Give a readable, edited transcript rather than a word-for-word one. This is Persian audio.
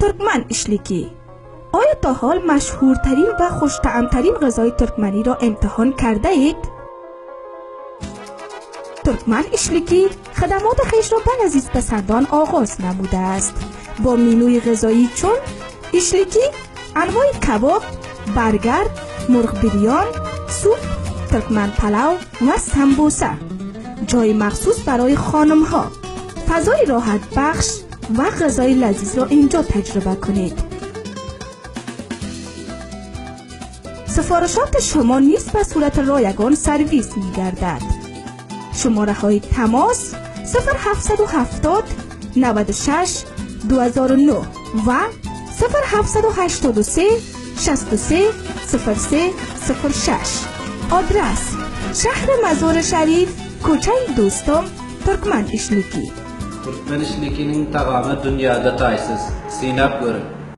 ترکمن اشلیکی. آیا تا حال مشهورترین و خوش‌طعم‌ترین غذای ترکمنی را امتحان کرده اید؟ ترکمن اشلیکی خدمات خیش را به عزیزپسندان آغاز نموده است با مینوی غذایی چون اشلیکی، انواع کباب، برگر، مرغ بریان، سوپ، ترکمن پلو و سمبوسه. جای مخصوص برای خانم ها. فضای راحت بخش و غذای لذیذ را اینجا تجربه کنید. سفارشات شما نیز به صورت رایگان سرویس می گردد. شماره های تماس 0770 96 2009 و 0783 63 03 06. آدرس شهر مزار شریف، کوچه دوستم، ترکمن اشلیکی. Türkmen işlikinin tamamı dünyada taysız. Sinap görün.